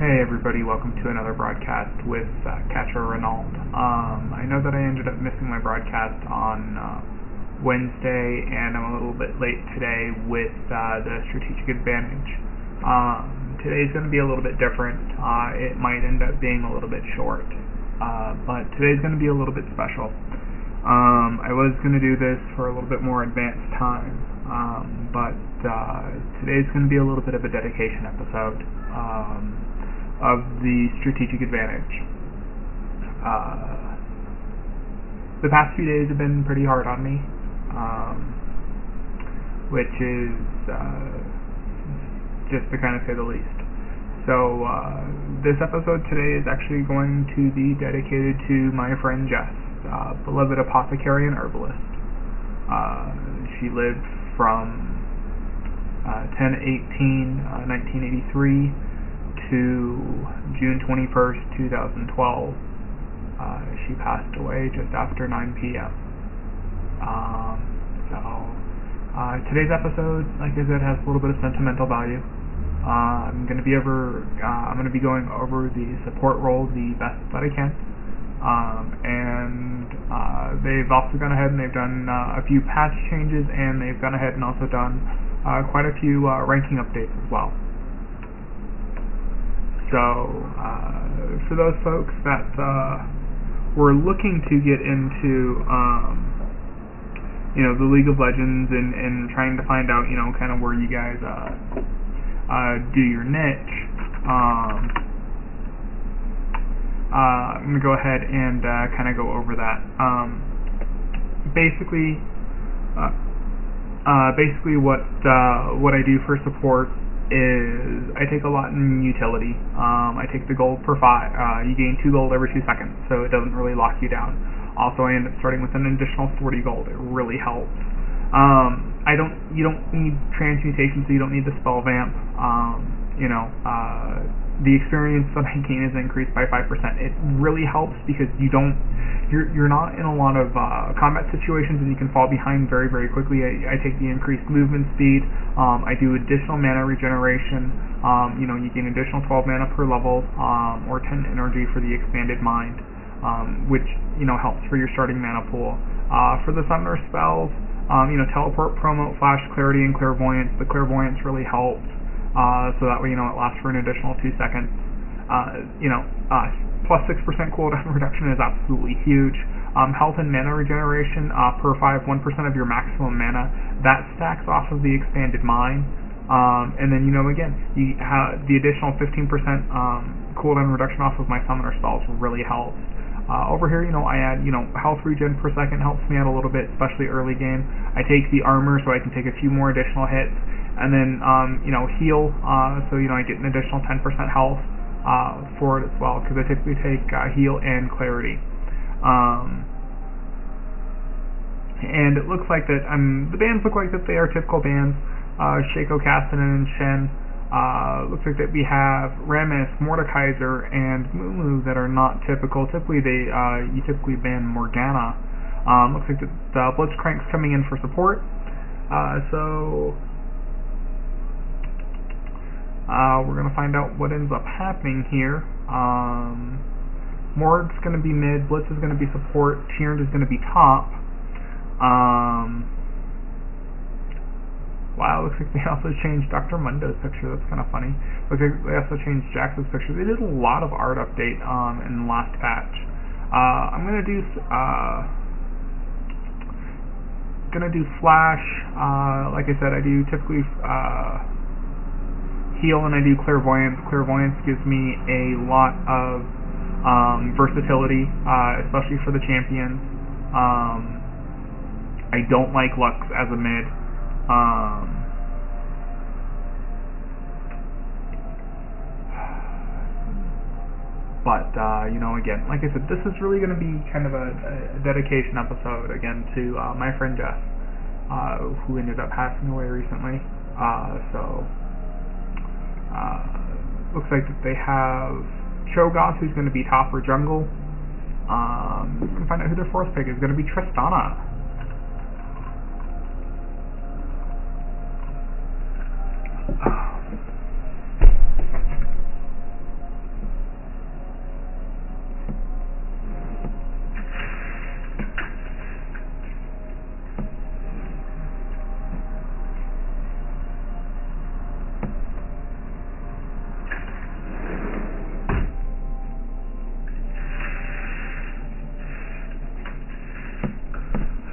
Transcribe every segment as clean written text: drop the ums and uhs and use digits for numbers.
Hey everybody, welcome to another broadcast with DerkovRenault-Le. I know that I ended up missing my broadcast on Wednesday, and I'm a little bit late today with the strategic advantage. Today's going to be a little bit different. It might end up being a little bit short, but today's going to be a little bit special. I was going to do this for a little bit more advanced time, but today's going to be a little bit of a dedication episode of the strategic advantage. The past few days have been pretty hard on me, which is just to kind of say the least. So this episode today is actually going to be dedicated to my friend Jess, beloved apothecary and herbalist. She lived from 10/18/1983 to June 21st, 2012. She passed away just after 9 p.m. Today's episode, like I said, has a little bit of sentimental value. I'm going to be going over the support role the best that I can. They've also gone ahead and they've done a few patch changes, and they've gone ahead and also done quite a few ranking updates as well. So for those folks that were looking to get into the League of Legends and trying to find out kind of where you guys do your niche, I'm going to go ahead and kind of go over that. Basically what I do for support is I take a lot in utility. I take the gold per 5. You gain 2 gold every 2 seconds, so it doesn't really lock you down. Also, I end up starting with an additional 40 gold. It really helps. You don't need transmutation, so you don't need the spell vamp. The experience that I gain is increased by 5%. It really helps because you're not in a lot of combat situations and you can fall behind very, very quickly. I take the increased movement speed. I do additional mana regeneration. You gain additional 12 mana per level, or 10 energy for the expanded mind, which helps for your starting mana pool. For the summoner spells, teleport, promote, flash, clarity, and clairvoyance. The clairvoyance really helps. So that way, it lasts for an additional 2 seconds. Plus 6% cooldown reduction is absolutely huge. Health and mana regeneration per 5, 1% of your maximum mana. That stacks off of the expanded mind. And then, again, you have the additional 15% cooldown reduction off of my summoner spells really helps. Over here, I add, health regen per second helps me out a little bit, especially early game. I take the armor so I can take a few more additional hits. And then, heal, so, I get an additional 10% health for it as well, because I typically take heal and clarity. And it looks like that, the bands look like that they are typical bands. shoutcasting and Shen. Looks like that we have Rammus, Mordekaiser, and Mumu that are not typical. Typically, you typically ban Morgana. Looks like that Blitzcrank's coming in for support. We're going to find out what ends up happening here. Morg's going to be mid, Blitz is going to be support, Tyrant is going to be top. Wow, looks like they also changed Dr. Mundo's picture. That's kind of funny. Looks like they also changed Jax's picture. They did a lot of art update in the last patch. I'm going to do Flash. Like I said, I do typically heal, and I do clairvoyance. Clairvoyance gives me a lot of versatility, especially for the champions. I don't like Lux as a mid. Again, like I said, this is really going to be kind of a dedication episode, again, to my friend Jess, who ended up passing away recently. Looks like that they have Cho'Gath, who's going to be top or jungle. We're going to find out who their fourth pick is. Going to be Tristana.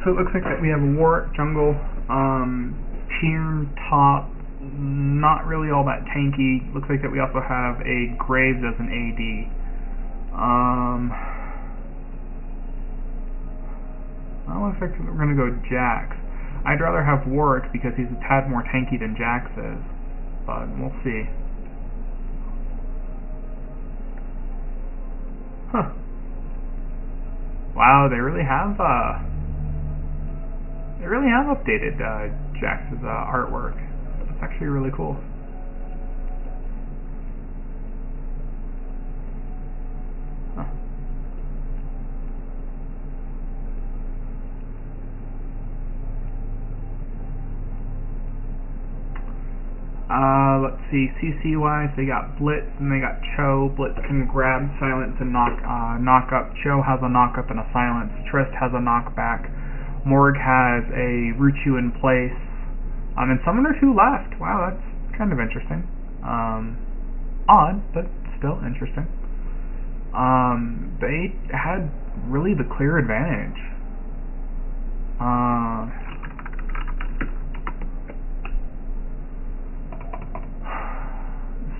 So it looks like that we have a Warwick jungle, Tiern top, not really all that tanky. Looks like that we also have a Graves as an AD. Well, looks like we're going to go Jax. I'd rather have Warwick because he's a tad more tanky than Jax is, but we'll see. Huh. Wow, they really have updated Jax's artwork. It's actually really cool. Huh. Let's see, CC wise, they got Blitz and they got Cho. Blitz can grab, silence, and knock up. Cho has a knock up and a silence. Trist has a knockback. Morg has a Ruchu in place. And Summoner 2 left. Wow, that's kind of interesting. Odd, but still interesting. They had really the clear advantage.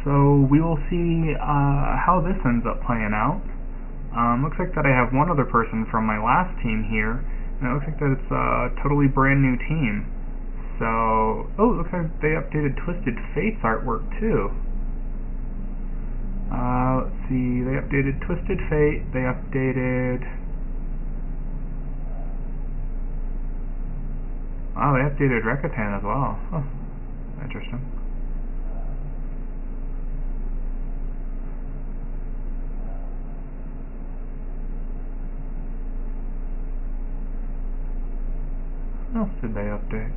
So we will see how this ends up playing out. Looks like that I have one other person from my last team here, and it looks like that it's a totally brand new team. So, oh, it looks like they updated Twisted Fate's artwork too. Let's see, they updated Twisted Fate, they updated... Oh, they updated Rekatan as well. Oh, interesting. What else did they update?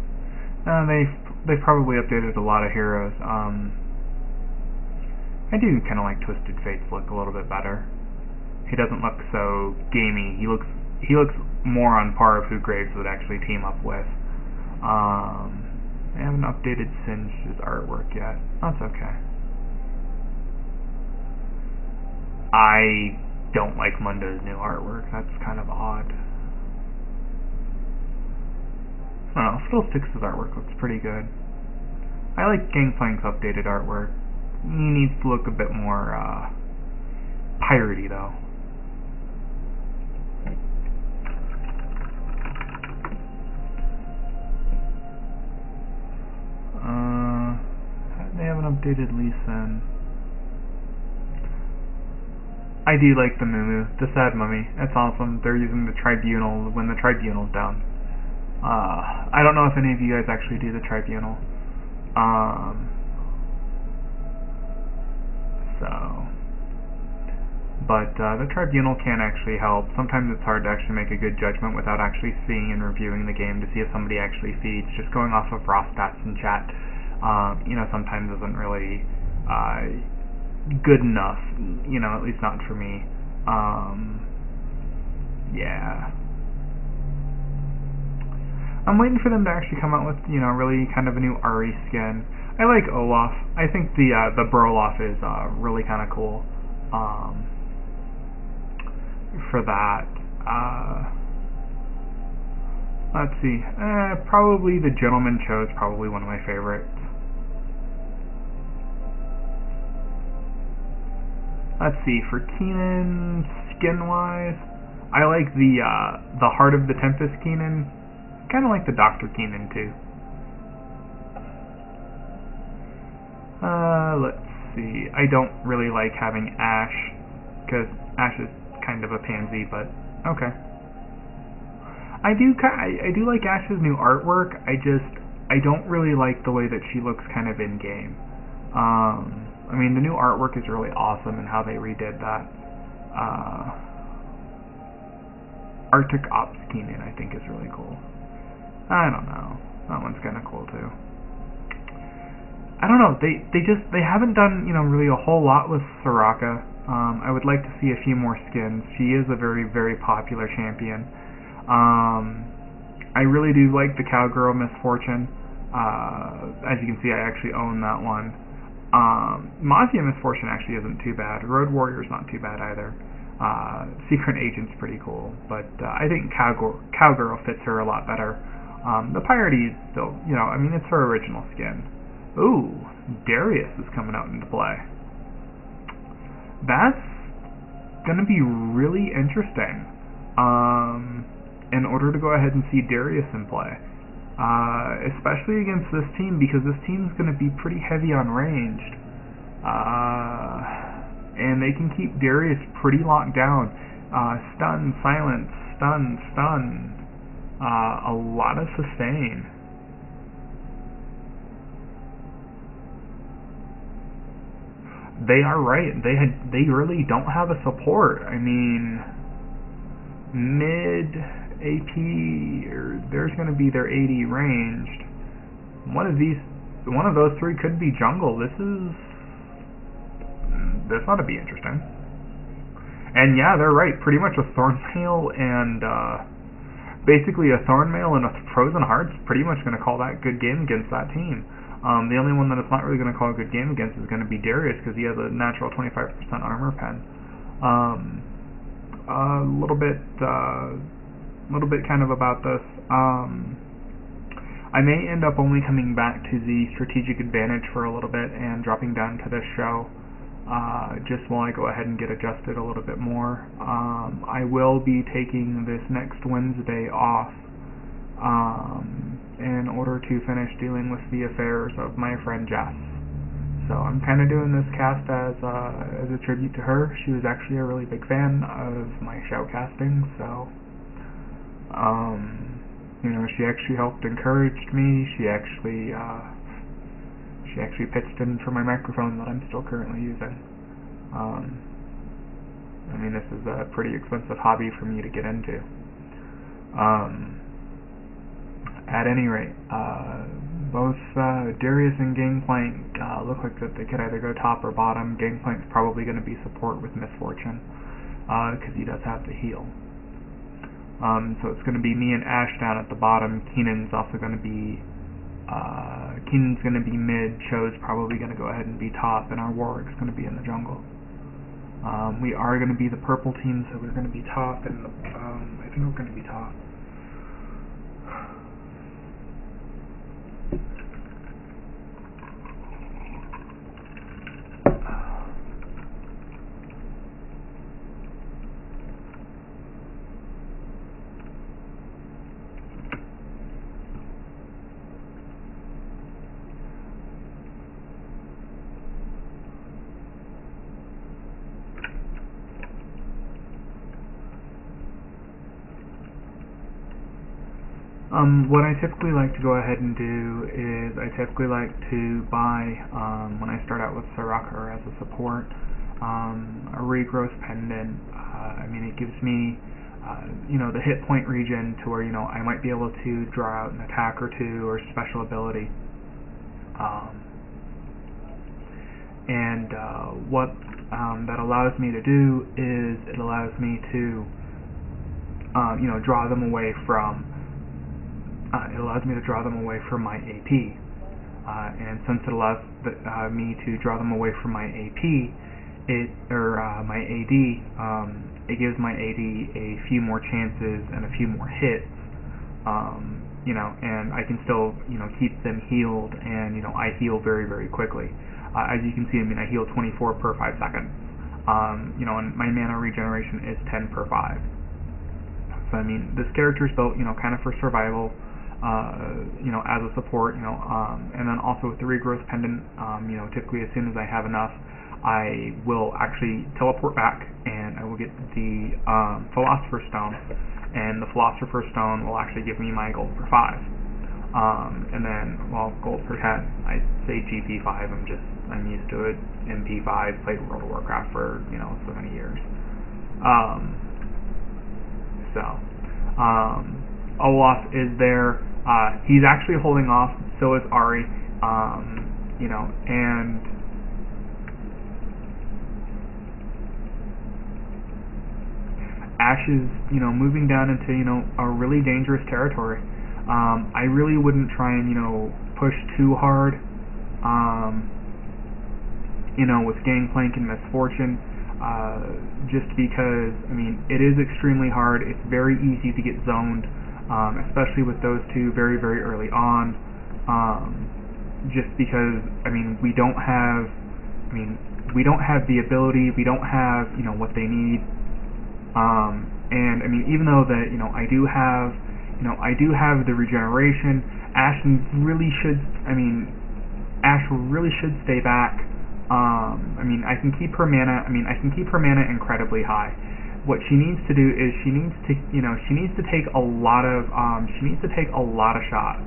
They've probably updated a lot of heroes. I do kind of like Twisted Fate's look a little bit better. He doesn't look so gamey. He looks more on par of who Graves would actually team up with. They haven't updated Singe's artwork yet. That's okay. I don't like Mundo's new artwork. That's kind of odd. Oh, Fiddlesticks' artwork looks pretty good. I like Gangplank's updated artwork. He needs to look a bit more piratey though. They haven't updated Lee Sin. I do like the Moo, the Sad Mummy. That's awesome. They're using the Tribunal when the Tribunal's down. I don't know if any of you guys actually do the Tribunal. But the Tribunal can actually help. Sometimes it's hard to actually make a good judgment without actually seeing and reviewing the game to see if somebody actually feeds. Just going off of raw stats in chat, sometimes isn't really good enough. At least not for me. Yeah. I'm waiting for them to actually come out with, really kind of a new Ari skin. I like Olaf. I think the Burloff is really kind of cool. For that, let's see. Probably the Gentleman Cho is probably one of my favorites. Let's see. For Keenan, skin-wise, I like the Heart of the Tempest Keenan. Kind of like the Dr. Keenan too. Let's see. I don't really like having Ash because Ash is kind of a pansy, but okay. I do like Ash's new artwork. I don't really like the way that she looks kind of in game. I mean, the new artwork is really awesome and how they redid that. Arctic Ops Keenan I think is really cool. I don't know. That one's kind of cool too. I don't know. They haven't done really a whole lot with Soraka. I would like to see a few more skins. She is a very, very popular champion. I really do like the Cowgirl Misfortune. As you can see, I actually own that one. Mazia Misfortune actually isn't too bad. Road Warrior's not too bad either. Secret Agent's pretty cool, but I think Cowgirl fits her a lot better. The Piratey's still, I mean, it's her original skin. Ooh, Darius is coming out into play. That's gonna be really interesting. In order to go ahead and see Darius in play, especially against this team, because this team's gonna be pretty heavy on ranged. And they can keep Darius pretty locked down. Stun, silence, stun, stun. A lot of sustain. They are right. They really don't have a support. I mean, mid AP, or there's going to be their AD ranged. One of those three could be jungle. This ought to be interesting. And yeah, they're right. Pretty much a Thornmail and basically a Thornmail and a Frozen Heart's pretty much going to call that good game against that team. The only one that it's not really going to call a good game against is going to be Darius, because he has a natural 25% armor pen. A little bit kind of about this. I may end up only coming back to the strategic advantage for a little bit and dropping down to this show. Just while I go ahead and get adjusted a little bit more. I will be taking this next Wednesday off in order to finish dealing with the affairs of my friend Jess. So I'm kind of doing this cast as a tribute to her. She was actually a really big fan of my shoutcasting, so she actually helped encourage me. She actually pitched in for my microphone that I'm still currently using. I mean, this is a pretty expensive hobby for me to get into. At any rate, both Darius and Gangplank look like that they could either go top or bottom. Gangplank's probably going to be support with Misfortune, because he does have the heal. So it's going to be me and Ash down at the bottom. Keenan's also going to be mid. Cho's probably going to go ahead and be top, and our Warwick's going to be in the jungle. We are going to be the purple team, so we're going to be top, and I think we're going to be top. What I typically like to go ahead and do is I typically like to buy, when I start out with Soraka as a support, a regrowth pendant. I mean, it gives me, the hit point regen to where, I might be able to draw out an attack or two or special ability. What that allows me to do is it allows me to, draw them away from my AP, and since it allows me to draw them away from my AP, my AD, it gives my AD a few more chances and a few more hits, and I can still, keep them healed, and, I heal very, very quickly. As you can see, I mean, I heal 24 per 5 seconds, and my mana regeneration is 10 per 5. So, I mean, this character is built, kind of for survival, as a support, and then also with the regrowth pendant, typically as soon as I have enough, I will actually teleport back, and I will get the Philosopher's Stone, and the Philosopher's Stone will actually give me my gold for 5. And then, gold for 10. I say GP 5. I'm used to it. MP 5. Played World of Warcraft for so many years. Olaf is there. He's actually holding off. So is Ari. And Ash is, moving down into, a really dangerous territory. I really wouldn't try and, push too hard, with Gangplank and Misfortune. just because, I mean, it is extremely hard. It's very easy to get zoned, especially with those two very, very early on, just because, I mean, we don't have the ability, we don't have, what they need, and, I mean, even though that, I do have the regeneration, Ash really should stay back. I mean, I can keep her mana incredibly high. What she needs to do is she needs to take a lot of shots.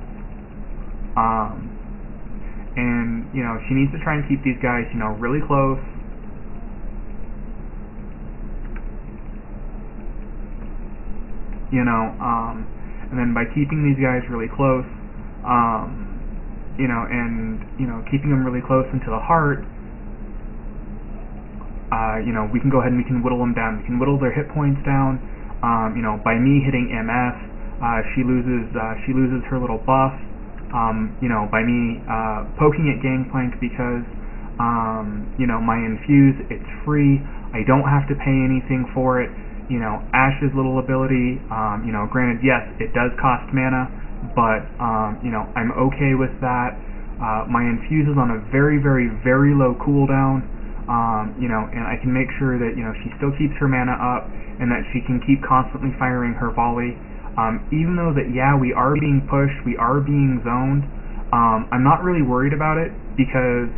And she needs to try and keep these guys, really close. And then by keeping these guys really close, keeping them really close into the heart, we can go ahead and we can whittle them down. We can whittle their hit points down. By me hitting MF, she loses her little buff. By me poking at Gangplank because my infuse, it's free. I don't have to pay anything for it. Ash's little ability, granted, yes, it does cost mana, but I'm okay with that. My infuse is on a very, very, very low cooldown. And I can make sure that, she still keeps her mana up and that she can keep constantly firing her volley. Even though that, yeah, we are being pushed, we are being zoned, I'm not really worried about it because,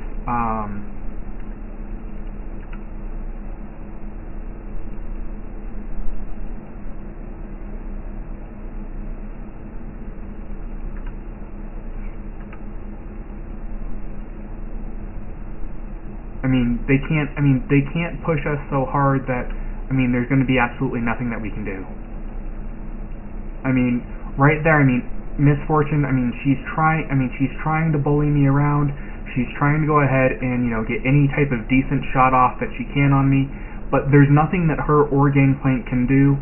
they can't push us so hard that, there's going to be absolutely nothing that we can do. Right there, Misfortune, she's trying to bully me around. She's trying to go ahead and, get any type of decent shot off that she can on me, but there's nothing that her or Gangplank can do.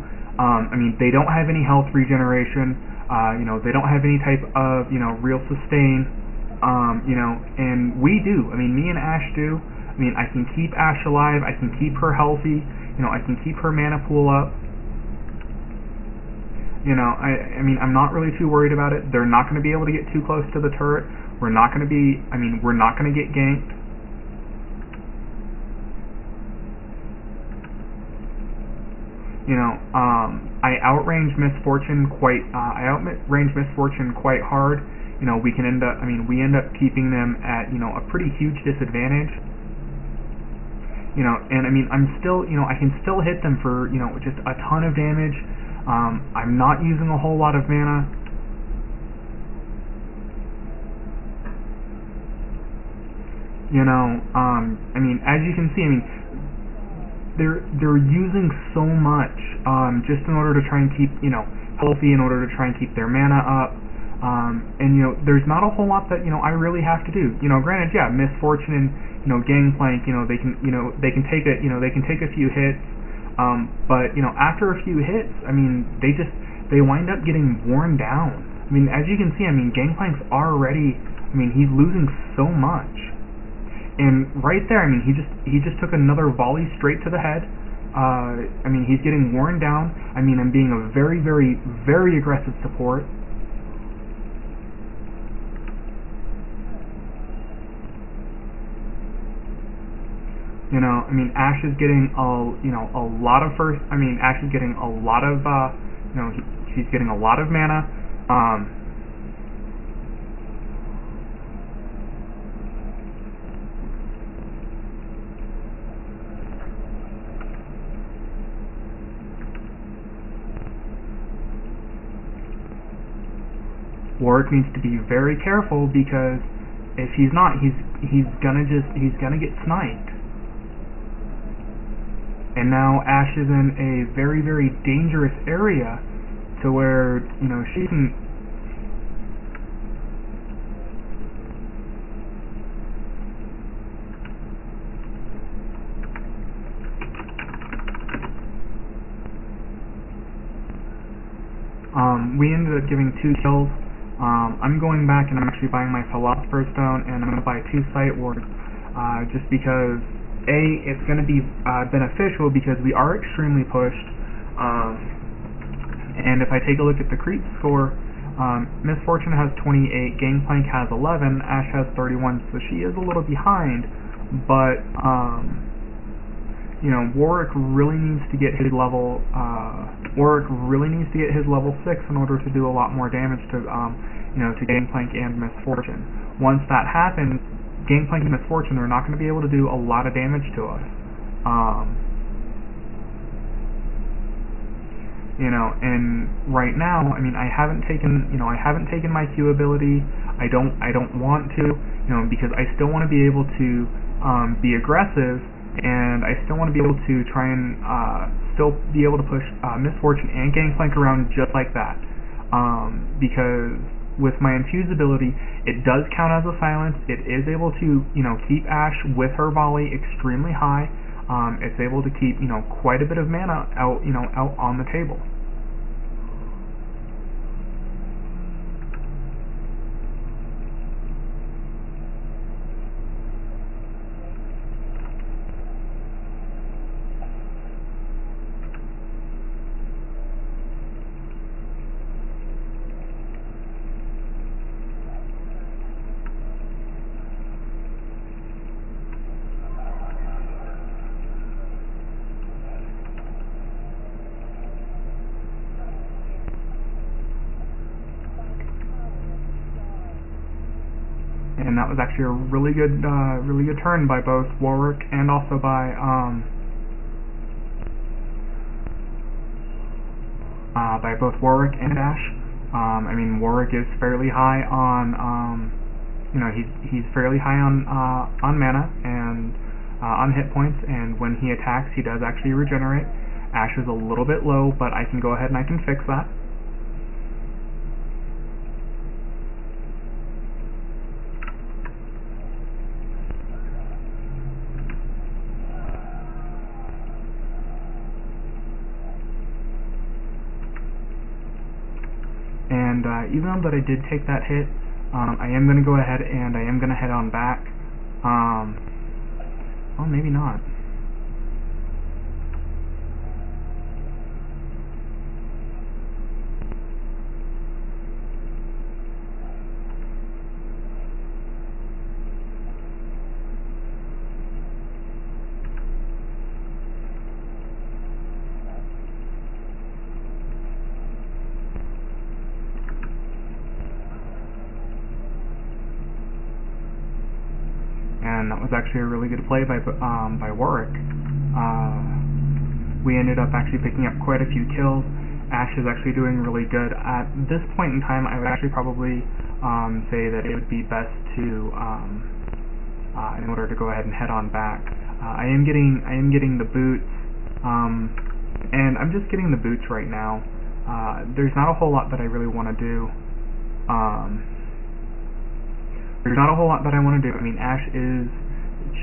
They don't have any health regeneration. They don't have any type of, real sustain. And we do. Me and Ash do. I can keep Ash alive, I can keep her healthy, I can keep her mana pool up. I'm not really too worried about it. They're not going to be able to get too close to the turret. We're not going to get ganked. I outrange Misfortune quite hard. We can end up, we end up keeping them at, a pretty huge disadvantage. I'm still, I can still hit them for, just a ton of damage. I'm not using a whole lot of mana. As you can see, they're using so much, just in order to try and keep, healthy, in order to try and keep their mana up. And there's not a whole lot that I really have to do. Granted, yeah, Misfortune and Gangplank, they can take a few hits, but after a few hits, they wind up getting worn down. As you can see, Gangplank's already, he's losing so much, and right there, he just took another volley straight to the head. He's getting worn down. I'm being a very, very, very aggressive support. Ash is getting a lot of Ash is getting a lot of, she's getting a lot of mana. Warwick needs to be very careful because if he's not, he's gonna get sniped. And now Ash is in a very, very dangerous area to where, she can... We ended up giving 2 kills. I'm going back and I'm actually buying my Philosopher's Stone, and I'm going to buy 2 Sight Wards, just because it's going to be beneficial because we are extremely pushed. And if I take a look at the creep score, Miss Fortune has 28, Gangplank has 11, Ash has 31, so she is a little behind, but you know, Warwick really needs to get his level 6 in order to do a lot more damage to you know, to Gangplank and Miss Fortune. Once that happens, Gangplank and Miss Fortune are not going to be able to do a lot of damage to us. You know, and right now, I mean, I haven't taken my Q ability. I don't want to, you know, because I still want to be able to be aggressive, and I still want to be able to try and still be able to push Miss Fortune and Gangplank around just like that. Because with my infuse ability, it does count as a silence. It is able to, you know, keep Ash with her volley extremely high. It's able to keep, you know, quite a bit of mana out, you know, out on the table. And that was actually a really good turn by both Warwick and also by both Warwick and Ash. I mean, Warwick is fairly high on you know, he's fairly high on mana and on hit points, and when he attacks, he does actually regenerate. Ash is a little bit low, but I can go ahead and I can fix that. And even though that I did take that hit, I am going to go ahead and I am going to head on back. Well, maybe not. And that was actually a really good play by Warwick. We ended up actually picking up quite a few kills. Ash is actually doing really good. At this point in time, I would actually probably say that it would be best to, in order to go ahead and head on back. I am getting the boots, and I'm just getting the boots right now. There's not a whole lot that I really want to do. There's not a whole lot that I want to do. I mean, Ash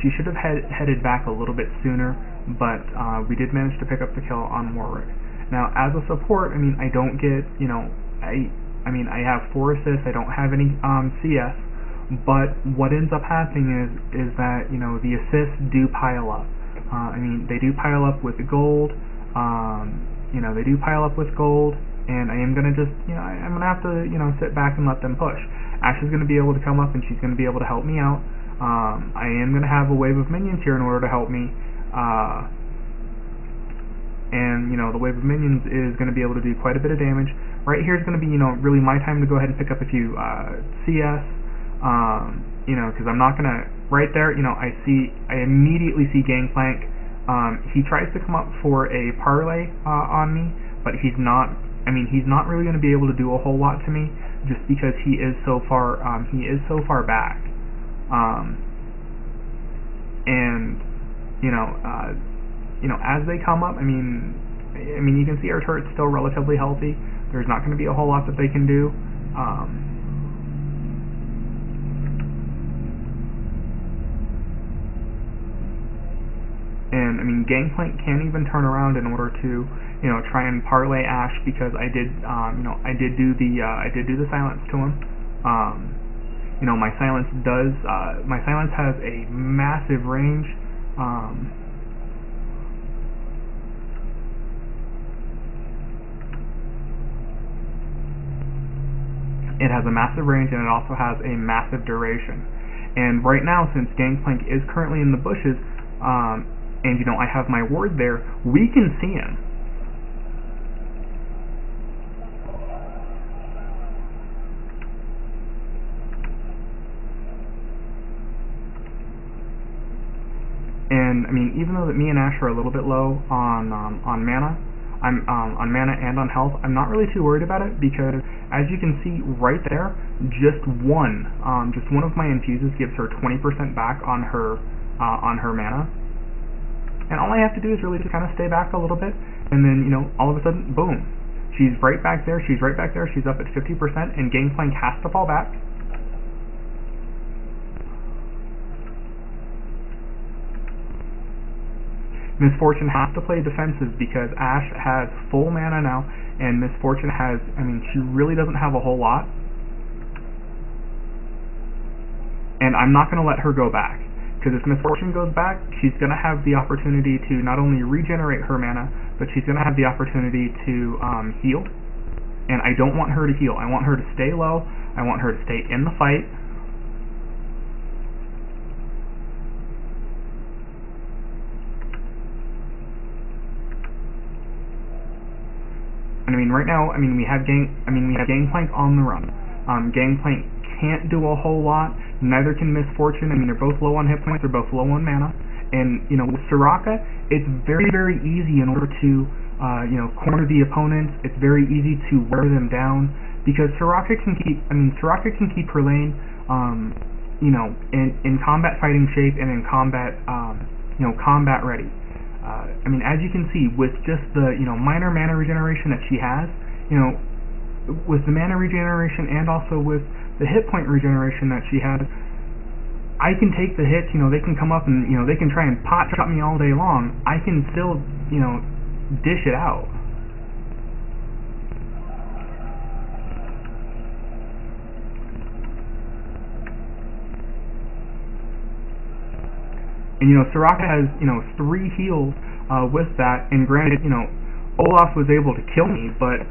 she should have headed back a little bit sooner, but we did manage to pick up the kill on Warwick. Now, as a support, I mean, I don't get, you know, I mean, I have 4 assists, I don't have any CS, but what ends up happening is that, you know, the assists do pile up. I mean, they do pile up with gold, you know, they do pile up with gold, and I am going to just, you know, I'm going to have to, you know, sit back and let them push. Ash is going to be able to come up and she's going to be able to help me out. I am going to have a wave of minions here in order to help me. And, you know, the wave of minions is going to be able to do quite a bit of damage. Right here is going to be, you know, really my time to go ahead and pick up a few CS. You know, because I'm not going to, right there, you know, I immediately see Gangplank. He tries to come up for a parlay on me, but he's not, I mean, he's not really going to be able to do a whole lot to me, just because he is so far back. And you know, as they come up, I mean, you can see our turret's still relatively healthy. There's not going to be a whole lot that they can do. And I mean, Gangplank can't even turn around in order to, you know, try and parlay Ash, because I did, you know, I did do the silence to him. You know, my silence has a massive range. It has a massive range, and it also has a massive duration. And right now, since Gangplank is currently in the bushes, and I have my ward there, we can see him. And I mean, even though that me and Ash are a little bit low on mana, on mana and on health, I'm not really too worried about it, because as you can see right there, just one of my infuses gives her 20% back on her mana. And all I have to do is really just kind of stay back a little bit, and then all of a sudden, boom, she's right back there. She's right back there. She's up at 50%, and Gangplank has to fall back. Miss Fortune has to play defensive because Ash has full mana now, and Miss Fortune has, she really doesn't have a whole lot. And I'm not going to let her go back, because if Miss Fortune goes back, she's going to have the opportunity to not only regenerate her mana, but she's going to have the opportunity to heal. And I don't want her to heal. I want her to stay low. I want her to stay in the fight. And right now, we have Gangplank on the run. Gangplank can't do a whole lot. Neither can Miss Fortune. They're both low on hit points. They're both low on mana. And with Soraka, it's very, very easy in order to corner the opponents. It's very easy to wear them down, because Soraka can keep her lane in combat fighting shape and in combat combat ready. As you can see, with just the minor mana regeneration that she has, with the mana regeneration and also with the hit point regeneration that she has, I can take the hits. They can come up and they can try and pot shot me all day long. I can still dish it out. And Soraka has 3 heals with that, and granted, Olaf was able to kill me, but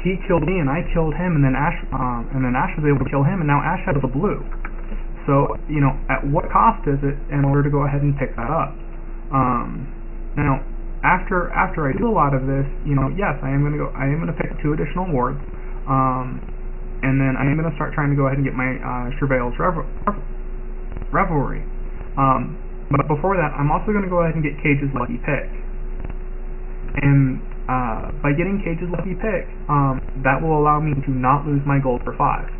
he killed me and I killed him, and then Ash was able to kill him, and now Ash has the blue. So at what cost is it in order to go ahead and pick that up? Now after I do a lot of this, yes, I am gonna pick 2 additional wards, and then I am gonna start trying to go ahead and get my Travail's Revelry. But before that, I'm also going to go ahead and get Cage's Lucky Pick. And by getting Cage's Lucky Pick, that will allow me to not lose my gold for 5.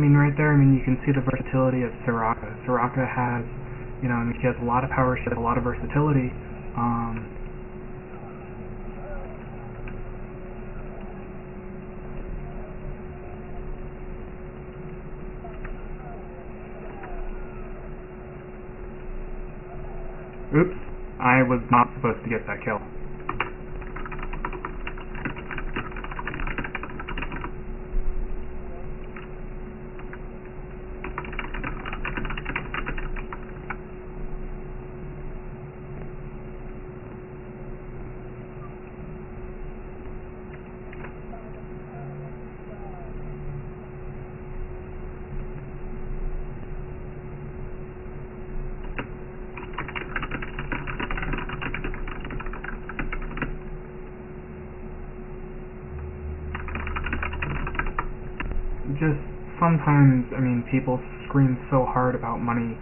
Right there, you can see the versatility of Soraka. Soraka has, she has a lot of power, she has a lot of versatility. Oops, I was not supposed to get that kill. Just sometimes, I mean, people scream so hard about money,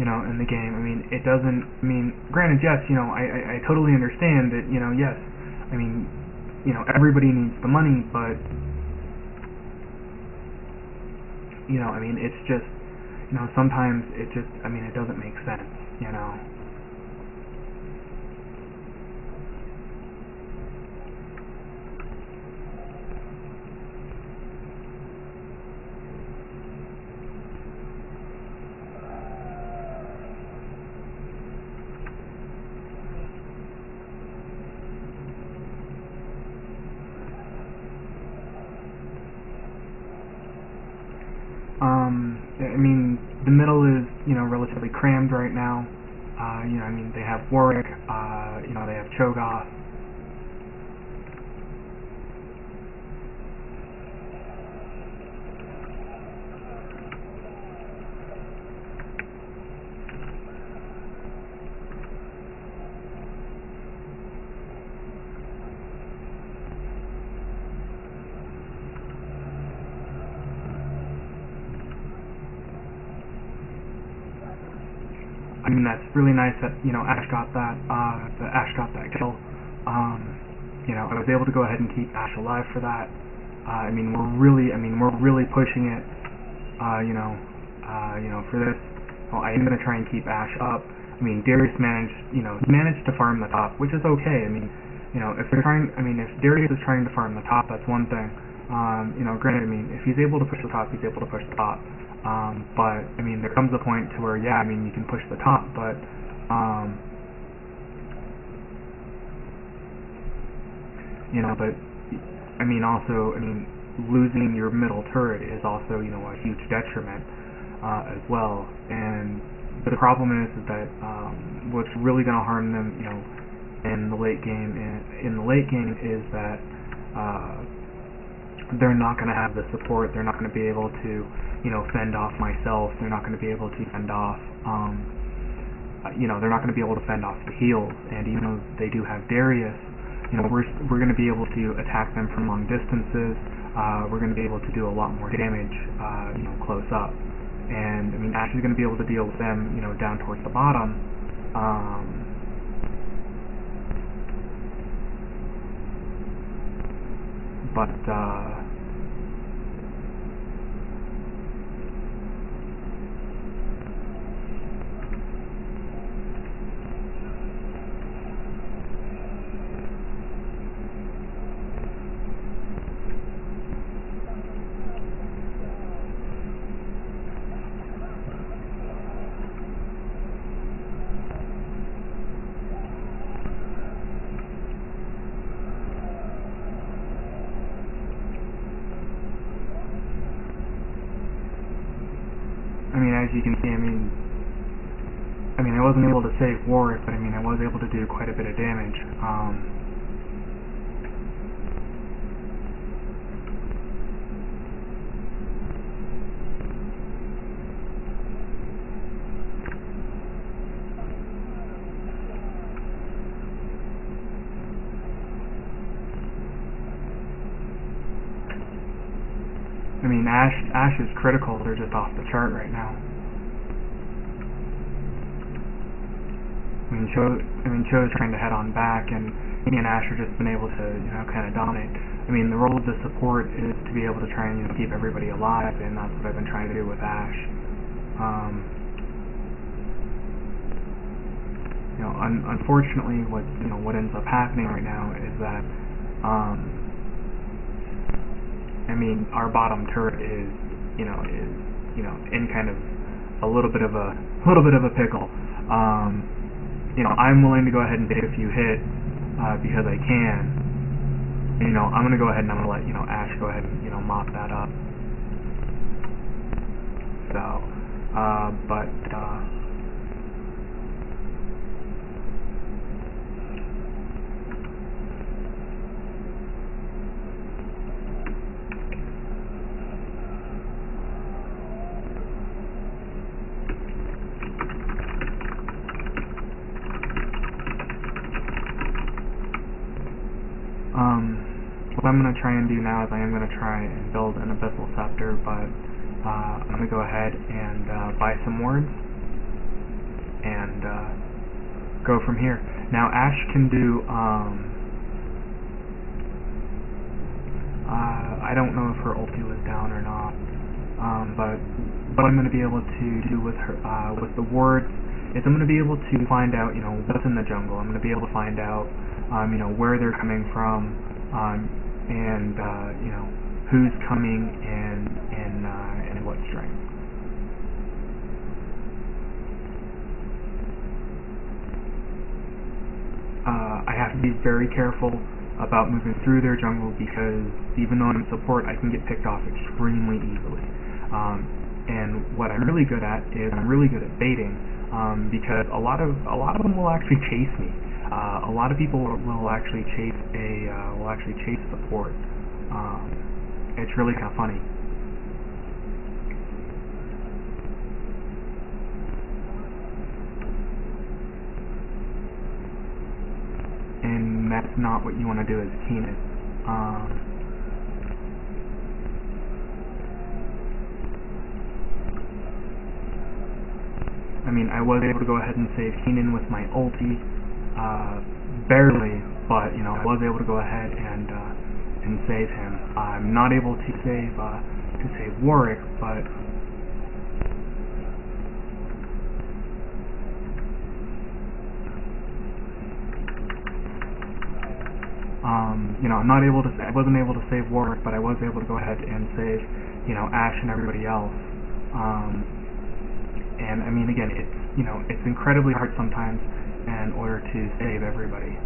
you know, in the game. I mean, it doesn't, I mean, granted, yes, you know, I totally understand that, you know, yes, I mean, you know, everybody needs the money, but, you know, I mean, it's just, you know, sometimes it just, I mean, it doesn't make sense, you know. I mean, the middle is, you know, relatively crammed right now. You know, I mean, they have Warwick, you know, they have Cho'Gath. I mean, that's really nice that, you know, Ash got that kill. You know, I was able to go ahead and keep Ash alive for that. I mean, we're really pushing it, you know, for this. Well, I am going to try and keep Ash up. I mean, Darius managed to farm the top, which is okay. I mean, you know, if Darius is trying to farm the top, that's one thing. You know, granted, I mean, if he's able to push the top, he's able to push the top. But, I mean, there comes a point to where, yeah, I mean, you can push the top, but, you know, but, I mean, also, I mean, losing your middle turret is also, you know, a huge detriment, as well, and the problem is that, what's really going to harm them, you know, in the late game is that, they're not going to have the support, they're not going to be able to, you know, fend off myself, they're not going to be able to fend off, you know, they're not going to be able to fend off the heals, and even though they do have Darius, you know, we're going to be able to attack them from long distances, we're going to be able to do a lot more damage, you know, close up, and, I mean, Ash is going to be able to deal with them, you know, down towards the bottom, but, I mean, as you can see, I mean, I wasn't able to save Warwick, but I mean, I was able to do quite a bit of damage. I mean, Ash's criticals are just off the chart right now. I mean, Cho's trying to head on back, and he and Ash are just been able to, you know, kind of dominate. I mean, the role of the support is to be able to try and, you know, keep everybody alive, and that's what I've been trying to do with Ash. You know, unfortunately, what ends up happening right now is that, I mean, our bottom turret is in kind of a little bit of a pickle. I'm willing to go ahead and take a few hits because I can. I'm going to go ahead and I'm going to let, Ash go ahead and, mop that up. So, but, what I'm going to try and do now is I am going to try and build an abyssal scepter, but I'm going to go ahead and buy some words and go from here. Now Ash can do, I don't know if her ulti was down or not, but what I'm going to be able to do with her, with the words, is I'm going to be able to find out, what's in the jungle. I'm going to be able to find out, where they're coming from, and who's coming and what strength. I have to be very careful about moving through their jungle because even though I'm support, I can get picked off extremely easily. And what I'm really good at is I'm really good at baiting, because a lot of them will actually chase me. A lot of people will actually chase support. It's really kind of funny. And that's not what you want to do as Keenan. I was able to go ahead and save Keenan with my ulti, barely, but I was able to go ahead and save him. I'm not able to save Warwick, but I wasn't able to save Warwick, but I was able to go ahead and save, Ash and everybody else. And again, it's incredibly hard sometimes in order to save everybody.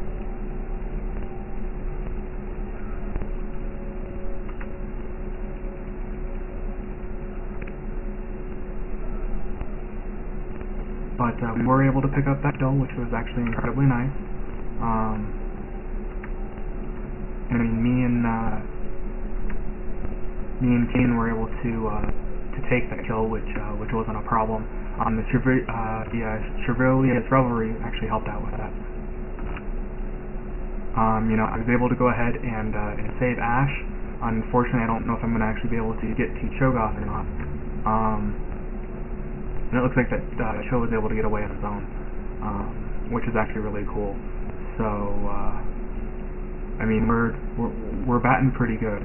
But we were able to pick up that kill, which was actually incredibly nice. Me and Kane were able to take that kill, which wasn't a problem. The Chevaliers Revelry actually helped out with that. I was able to go ahead and save Ash. Unfortunately, I don't know if I'm going to actually be able to get to Cho'Gath or not. And it looks like that Cho was able to get away on his own, which is actually really cool. So, we're batting pretty good.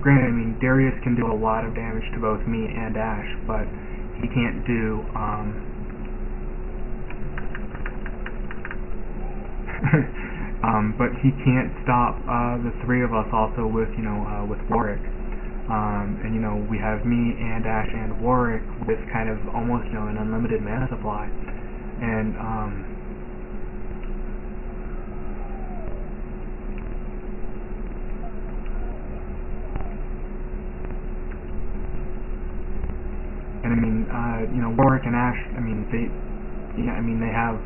Granted, Darius can do a lot of damage to both me and Ash, but he can't do, but he can't stop the three of us also with, with Warwick. And, we have me and Ash and Warwick with kind of almost, an unlimited mana supply. And, Warwick and Ash, they have,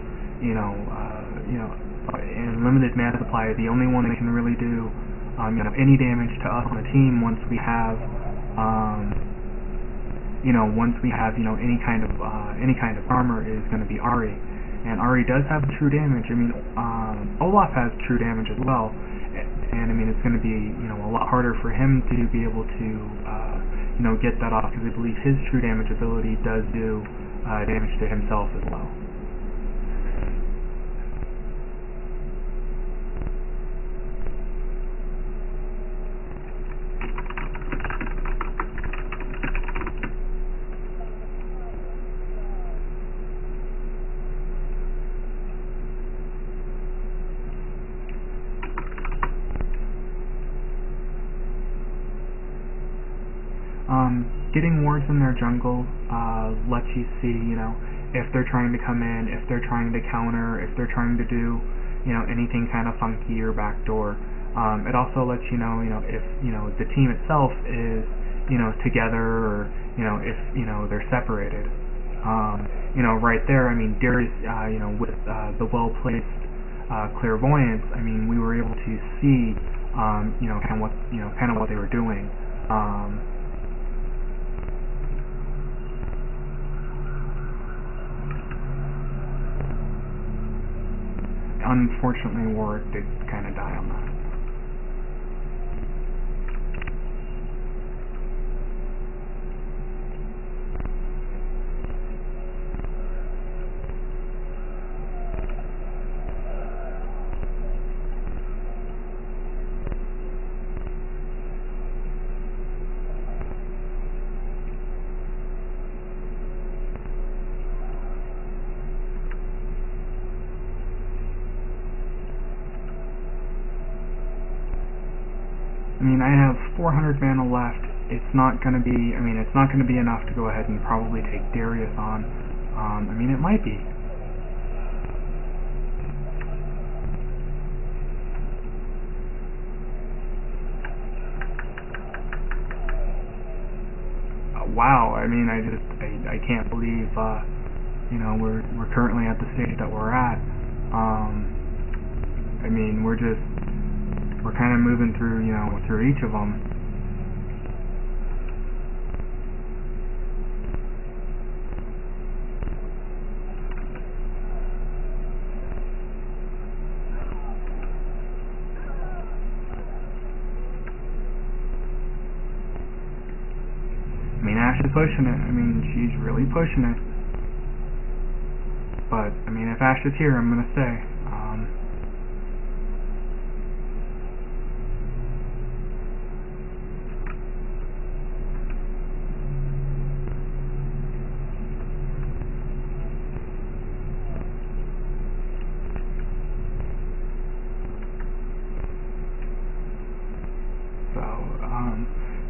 unlimited mana supply. The only one that can really do, any damage to us on the team once we have, any kind of armor is going to be Ahri, and Ahri does have true damage. Olaf has true damage as well, and it's going to be, a lot harder for him to be able to, get that off, because I believe his true damage ability does do damage to himself as well. getting wards in their jungle lets you see, if they're trying to come in, if they're trying to counter, if they're trying to do, anything kind of funky or backdoor. It also lets you know, if, the team itself is, together, or, if, they're separated. Right there, Darius, with the well-placed clairvoyance, we were able to see, kind of what they were doing. Unfortunately, Warwick did kind of die on that. I have 400 mana left. It's not going to be, it's not going to be enough to go ahead and probably take Darius on. It might be. Wow, I can't believe, we're currently at the stage that we're at. We're kind of moving through, through each of them. Ash is pushing it. She's really pushing it. But, if Ash is here, I'm going to stay.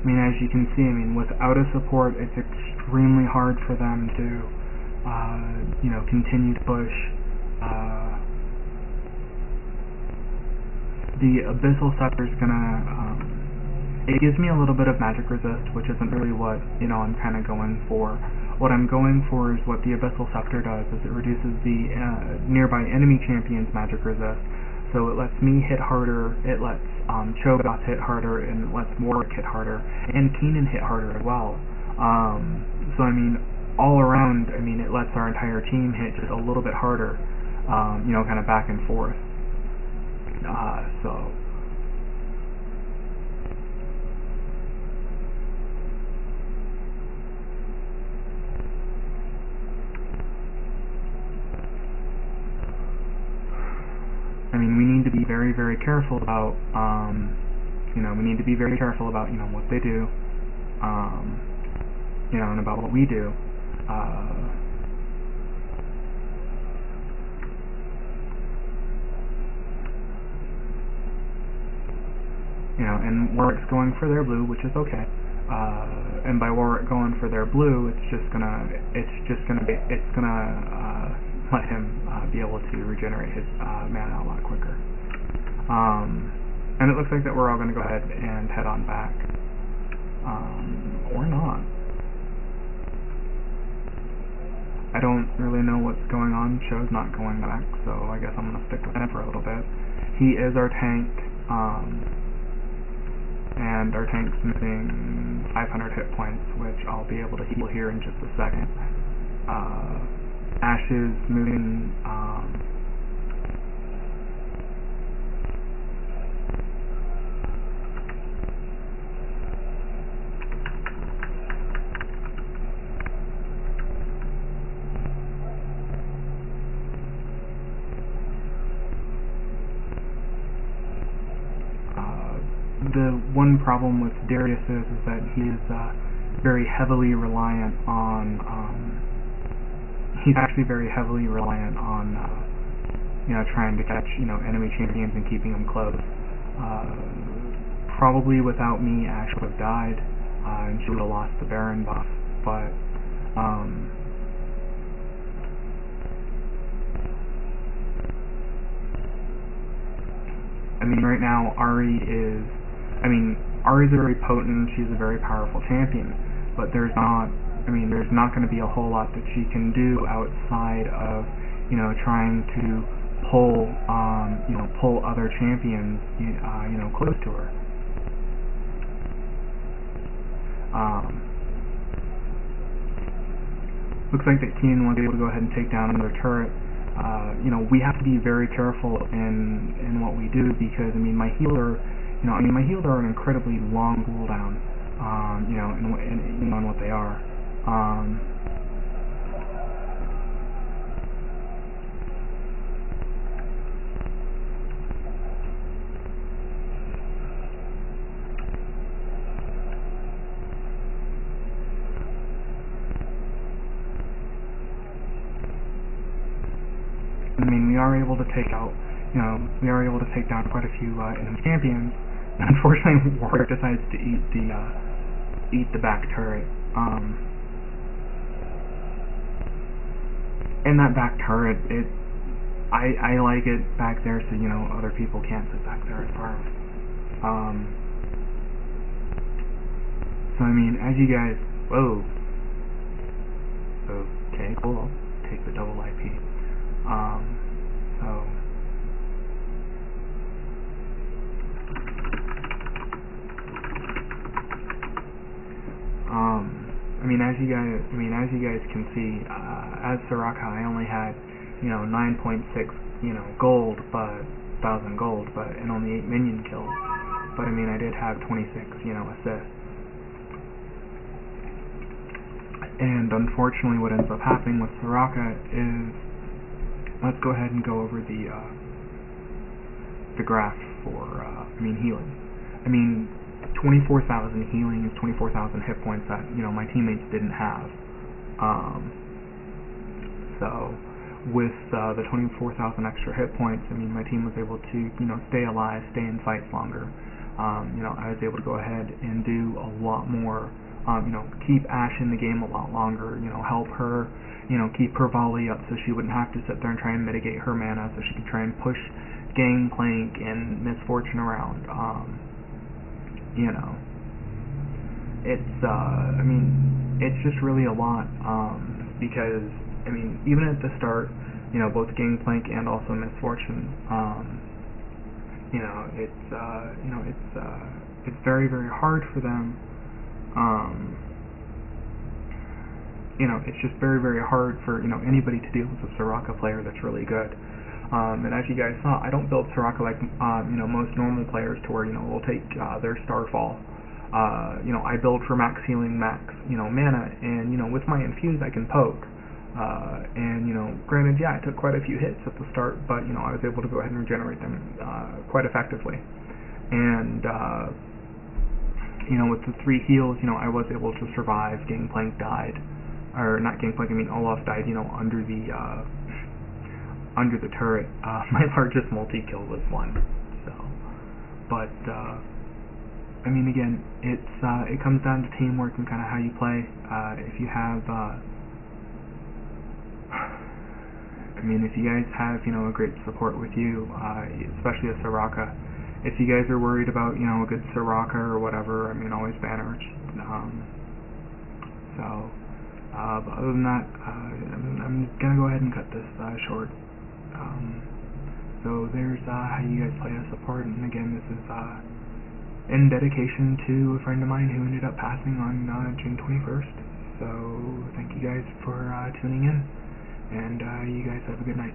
As you can see, without a support, it's extremely hard for them to, continue to push. The Abyssal Scepter is gonna, it gives me a little bit of magic resist, which isn't really what, I'm kind of going for. What I'm going for is what the Abyssal Scepter does, is it reduces the nearby enemy champion's magic resist. So it lets me hit harder, it lets Cho'Gath hit harder, and it lets Warwick hit harder, and Keenan hit harder as well. So all around, it lets our entire team hit just a little bit harder, kind of back and forth. We need to be very, very careful about, we need to be very careful about, what they do, and about what we do. And Warwick's going for their blue, which is okay. And by Warwick going for their blue, it's gonna let him be able to regenerate his mana a lot quicker. And it looks like that we're all going to go ahead and head on back. Or not. I don't really know what's going on. Cho's not going back, so I guess I'm going to stick with him for a little bit. He is our tank, and our tank's missing 500 hit points, which I'll be able to heal here in just a second. Ash is moving, the one problem with Darius is that he is very heavily reliant on, he's actually very heavily reliant on, trying to catch, enemy champions and keeping them close. Probably without me, Ash would have died. and she would have lost the Baron buff, but I mean, right now Ari's a very potent, she's a very powerful champion, but there's not going to be a whole lot that she can do outside of, trying to pull other champions, close to her. Looks like that Keenan was able to go ahead and take down another turret. We have to be very careful in what we do, because my healer, my healer are an incredibly long cooldown, in what they are. We are able to take out, down quite a few enemy champions. Unfortunately, Warrior decides to eat the back turret. And that back turret, I like it back there, so other people can't sit back there as far. So as you guys, okay, cool. I'll take the double IP. As you guys can see, as Soraka, I only had, 9.6, gold, but 1,000 gold, and only 8 minion kills. But I did have 26, assists. And unfortunately, what ends up happening with Soraka is, let's go ahead and go over the graph for healing. 24,000 healing is 24,000 hit points that my teammates didn't have. So with the 24,000 extra hit points, my team was able to stay alive, stay in fights longer. I was able to go ahead and do a lot more. Keep Ashe in the game a lot longer. Help her. Keep her volley up so she wouldn't have to sit there and try and mitigate her mana, so she could try and push Gangplank and Miss Fortune around. It's just really a lot, because, even at the start, both Gangplank and also Miss Fortune, it's very, very hard for them. It's just very, very hard for, anybody to deal with a Soraka player that's really good. And as you guys saw, I don't build Soraka like, most normal players to where, we'll take their Starfall. I build for max healing, max, mana, and, with my Infuse I can poke. And, granted, yeah, I took quite a few hits at the start, but, I was able to go ahead and regenerate them quite effectively. And, with the 3 heals, I was able to survive. Gangplank died. Or, not Gangplank, Olaf died, under the turret. My largest multi-kill was 1. So, but, again, it comes down to teamwork and kind of how you play. If you have, if you guys have, a great support with you, especially a Soraka. If you guys are worried about, a good Soraka or whatever, always banners. But other than that, I'm gonna go ahead and cut this short. So there's how you guys play as support, and again, this is in dedication to a friend of mine who ended up passing on June 21st. So thank you guys for tuning in, and you guys have a good night.